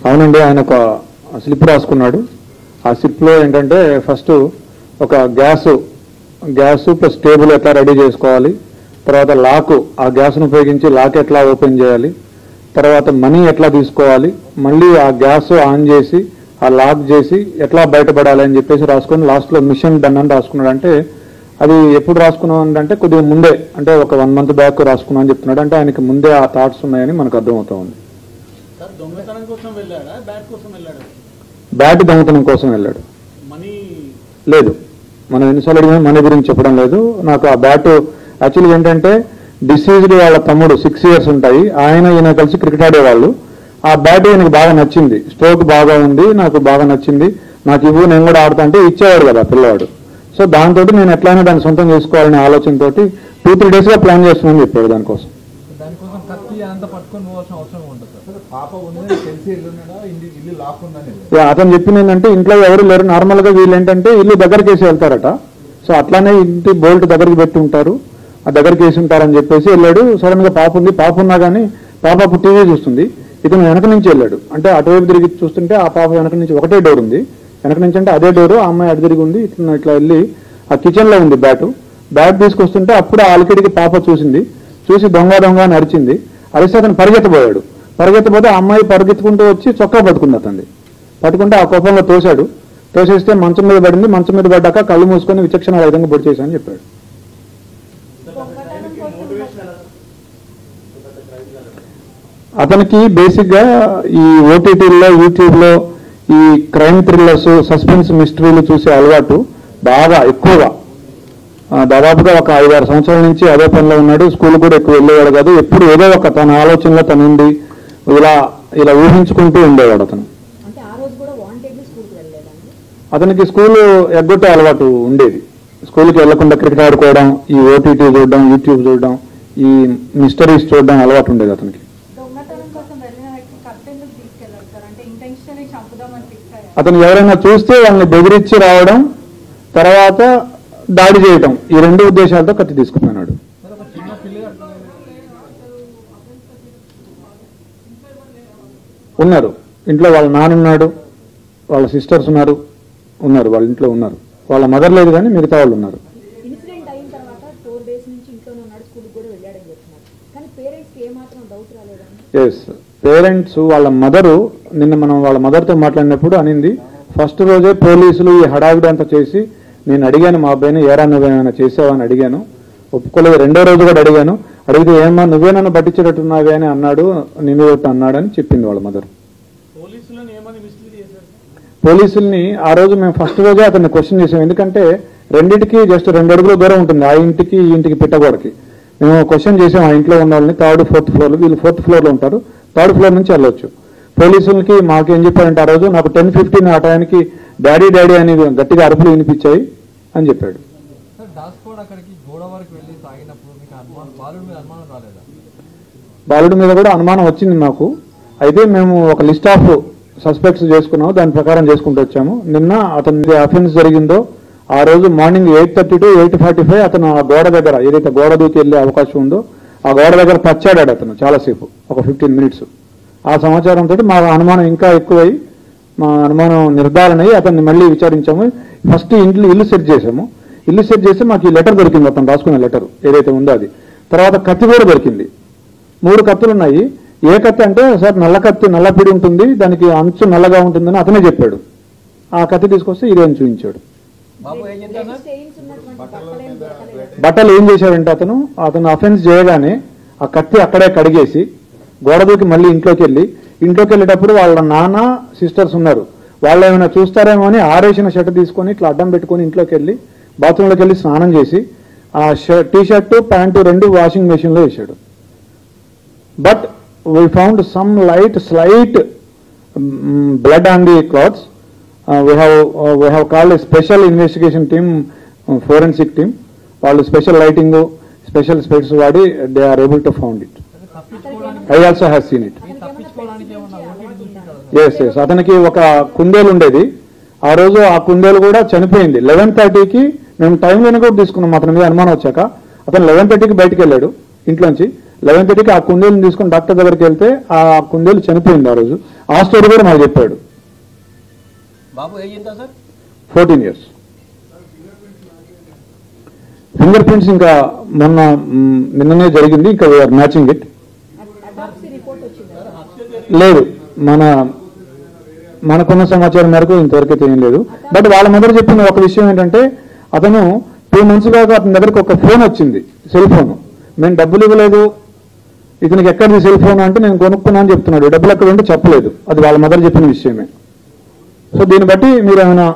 అవునండి, ఆయన ఒక స్లిప్ రాసుకున్నాడు. ఆ స్లిప్లో ఏంటంటే ఫస్ట్ ఒక గ్యాస్ ప్లస్ టేబుల్ ఎట్లా రెడీ చేసుకోవాలి, తర్వాత లాక్, ఆ గ్యాస్ను ఉపయోగించి లాక్ ఎట్లా ఓపెన్ చేయాలి, తర్వాత మనీ ఎట్లా తీసుకోవాలి, మళ్ళీ ఆ గ్యాస్ ఆన్ చేసి ఆ లాక్ చేసి ఎట్లా బయటపడాలి అని చెప్పేసి రాసుకొని లాస్ట్లో మిషన్ డన్ అని రాసుకున్నాడు. అంటే అది ఎప్పుడు రాసుకున్నాం అంటే కొద్దిగా ముందే, అంటే ఒక 1 month బ్యాక్ రాసుకున్నాం అని చెప్తున్నాడు. అంటే ఆయనకి ముందే ఆ థాట్స్ ఉన్నాయని మనకు అర్థమవుతా ఉంది. బ్యాట్ దొంగతనం కోసం వెళ్ళాడు. లేదు, మనం ఎన్నిసార్లు అడిగినా మనీ గురించి చెప్పడం లేదు. నాకు ఆ బ్యాట్ యాక్చువల్గా ఏంటంటే డిసీజ్డ్ వాళ్ళ తమ్ముడు 6 years ఉంటాయి, ఈయన కలిసి క్రికెట్ ఆడేవాళ్ళు. ఆ బ్యాట్ ఈయనకు బాగా నచ్చింది, స్ట్రోక్ బాగా ఉంది, నాకు బాగా నచ్చింది, నాకు ఇవ్వు నేను కూడా ఆడుతా అంటే ఇచ్చేవాడు కదా పిల్లవాడు. సో దాంతో నేను ఎట్లయినా దాన్ని సొంతం చేసుకోవాలనే ఆలోచనతో 2-3 daysగా ప్లాన్ చేస్తున్నానని చెప్పాడు. దానికోసం అతను చెప్పింది ఏంటంటే ఇంట్లో ఎవరు లేరు, నార్మల్ గా వీళ్ళు ఏంటంటే ఇల్లు దగ్గరికి వేసి వెళ్తారట. సో అట్లానే ఇంటి బోల్ట్ దగ్గరికి పెట్టి ఉంటారు, ఆ దగ్గరికి వేసి ఉంటారని చెప్పేసి వెళ్ళాడు. సడన్ గా పాప ఉంది, పాప ఉన్నా కానీ పాప టీవీ చూస్తుంది, ఇతను వెనక నుంచి వెళ్ళాడు. అంటే అటువైపు తిరిగి చూస్తుంటే ఆ పాప వెనక నుంచి ఒకటే డోర్ ఉంది, వెనక నుంచి అంటే అదే డోరు, ఆ అమ్మాయి అటు తిరిగి ఉంది. ఇట్లా వెళ్ళి ఆ కిచెన్ లో ఉంది బ్యాట్ తీసుకొస్తుంటే అప్పుడు ఆ అలికిడికి పాప చూసి దొంగ నడిచింది. అరిస్తే అతను పరిగెత్తబోతే ఆ అమ్మాయి పరిగెత్తుకుంటూ వచ్చి చొక్కా పట్టుకుంది, అతన్ని పట్టుకుంటే ఆ కోపంలో తోసేస్తే మంచం మీద పడింది. మంచం మీద పడ్డాక కళ్ళు మూసుకొని విచక్షణ విధంగా పొడి చేశానని చెప్పాడు. అతనికి బేసిక్ గా ఈ ఓటీటీల్లో యూట్యూబ్లో ఈ క్రైమ్ థ్రిల్లర్స్, సస్పెన్స్ మిస్టరీలు చూసే అలవాటు బాగా ఎక్కువగా, దాదాపుగా ఒక 5-6 సంవత్సరాల నుంచి అదే పనిలో ఉన్నాడు. స్కూల్ కూడా ఎక్కువ వెళ్ళేవాడు కాదు, ఎప్పుడు ఏదో ఒక తన ఆలోచనలో తను ఉండి ఇలా ఊహించుకుంటూ ఉండేవాడు అతను. అతనికి స్కూల్ ఎగ్గొట్టే అలవాటు ఉండేది, స్కూల్కి వెళ్లకుండా క్రికెట్ ఆడుకోవడం, ఈ ఓటీటీ చూడడం, యూట్యూబ్ చూడడం, ఈ మిస్టరీస్ చూడడం అలవాటు ఉండేది అతనికి. అతను ఎవరైనా చూస్తే వాళ్ళని బెదిరించి రావడం, తర్వాత దాడి చేయటం, ఈ 2 ఉద్దేశాలతో కత్తి తీసుకున్నాడు. ఉన్నారు ఇంట్లో, వాళ్ళ నాన్న ఉన్నాడు, వాళ్ళ సిస్టర్స్ ఉన్నారు, వాళ్ళ ఇంట్లో ఉన్నారు. వాళ్ళ మదర్ లేదు కానీ మిగతా వాళ్ళు ఉన్నారు. ఎస్, పేరెంట్స్ వాళ్ళ మదరు, నిన్న మనం వాళ్ళ మదర్తో మాట్లాడినప్పుడు అనింది, ఫస్ట్ రోజే పోలీసులు ఈ హడావిడి అంతా చేసి నేను అడిగాను మా అబ్బాయిని, ఏరా నువ్వేమైనా చేసావా అని అడిగాను, ఒప్పుకోలేదు. 2వ రోజు కూడా అడిగితే ఏమన్నా నువ్వే నన్ను పట్టించేటట్టున్నావే అని అన్నాడు, నిన్ను అన్నాడు అని చెప్పింది వాళ్ళ మదర్. పోలీసుల్ని ఆ రోజు మేము ఫస్ట్ రోజే అతన్ని క్వశ్చన్ చేసాం, ఎందుకంటే రెండింటికి జస్ట్ 2 అడుగుల దూరం ఉంటుంది, ఆ ఇంటికి ఈ ఇంటికి పిట్టగోడకి. మేము క్వశ్చన్ చేసాం ఆ ఇంట్లో ఉన్న వాళ్ళని, 3rd, 4th floor, వీళ్ళు 4th floor లో ఉంటారు, 3rd floor నుంచి వెళ్ళొచ్చు. పోలీసులకి మాకేం చెప్పారంటే ఆ రోజు నాకు 10:15 ఆ టైంకి డాడీ అని గట్టిగా అరుపులు వినిపించాయి అని చెప్పాడు. బాలుడి మీద కూడా అనుమానం వచ్చింది మాకు. అయితే మేము ఒక లిస్ట్ ఆఫ్ సస్పెక్ట్స్ చేసుకున్నాము, దాని ప్రకారం చేసుకుంటూ వచ్చాము. నిన్న అతని అఫెన్స్ జరిగిందో ఆ రోజు మార్నింగ్ 8:30 to 8:45 అతను ఆ గోడ దగ్గర, ఏదైతే గోడ దూకి వెళ్ళే అవకాశం ఉందో ఆ గోడ దగ్గర పచ్చాడాడు అతను చాలాసేపు, ఒక 15 minutes. ఆ సమాచారంతో మా అనుమానం ఇంకా ఎక్కువై, మా అనుమానం నిర్ధారణ అయ్యి అతన్ని మళ్ళీ విచారించాము. ఫస్ట్ ఇల్లు సెర్చ్ చేసాము. ఇల్లు సెర్చ్ చేస్తే మాకు ఈ లెటర్ దొరికింది, అతను రాసుకున్న లెటర్ ఏదైతే ఉందో అది. తర్వాత కత్తి కూడా దొరికింది, 3 కత్తులు ఉన్నాయి. ఏ కత్తి అంటే సార్ నల్ల కత్తి, నల్లపిడి ఉంటుంది, దానికి అంచు నల్లగా ఉంటుందని అతనే చెప్పాడు. ఆ కత్తి తీసుకొస్తే ఇదేం చూపించాడు. బట్టలు ఏం చేశాడంటే అతను అఫెన్స్ చేయగానే ఆ కత్తి అక్కడే కడిగేసి గోడ దూకి మళ్ళీ ఇంట్లోకి వెళ్ళేటప్పుడు వాళ్ళ నాన్న సిస్టర్స్ ఉన్నారు, వాళ్ళు ఏమైనా చూస్తారేమో అని ఆరేసిన షర్ట్ తీసుకొని ఇట్లా అడ్డం పెట్టుకొని ఇంట్లోకి వెళ్ళి బాత్రూంలోకి వెళ్ళి స్నానం చేసి ఆ టీ-షర్టు ప్యాంటు 2 వాషింగ్ మెషిన్ లో వేసాడు. But we found some slight blood on the clothes. We have called a special investigation team, forensic team. వాళ్ళు స్పెషల్ లైటింగ్, స్పెషల్ స్పెక్ట్స్ వాడి they are able to found it. I also have seen it. yes అతనికి ఒక కుందేలు ఉండేది, ఆ రోజు ఆ కుందేలు కూడా చనిపోయింది. 11:30కి మేము టైంలోనే కూడా తీసుకున్నాం అతని మీద అనుమానం వచ్చాక. అతను 11:30కి బయటకు వెళ్ళాడు ఇంట్లోంచి. 11:30కి ఆ కుందేలుని తీసుకుని డాక్టర్ దగ్గరికి వెళ్తే ఆ కుందేలు చనిపోయింది. ఆ రోజు ఆ స్టోరీ కూడా మాకు చెప్పాడు. బాబు ఏజ్ ఎంత సార్? 14 years. ఫింగర్ ప్రింట్స్ ఇంకా నిన్ననే జరిగింది, ఇంకా వీఆర్ మ్యాచింగ్ ఇట్. లేదు, మనకున్న సమాచారం మేరకు ఇంతవరకు అయితే ఏం లేదు. బట్ వాళ్ళ మదర్ చెప్పిన ఒక విషయం ఏంటంటే, అతను 2 months దాకా అతని దగ్గరకు ఒక ఫోన్ వచ్చింది, సెల్ ఫోన్. మేము డబ్బులు ఇవ్వలేదు, ఇతనికి ఎక్కడిది సెల్ ఫోన్ అంటే నేను కొనుక్కున్నా అని చెప్తున్నాడు. డబ్బులు ఎక్కడ ఉంటే చెప్పలేదు. అది వాళ్ళ మదర్ చెప్పిన విషయమే. సో దీన్ని బట్టి మీరు ఏమైనా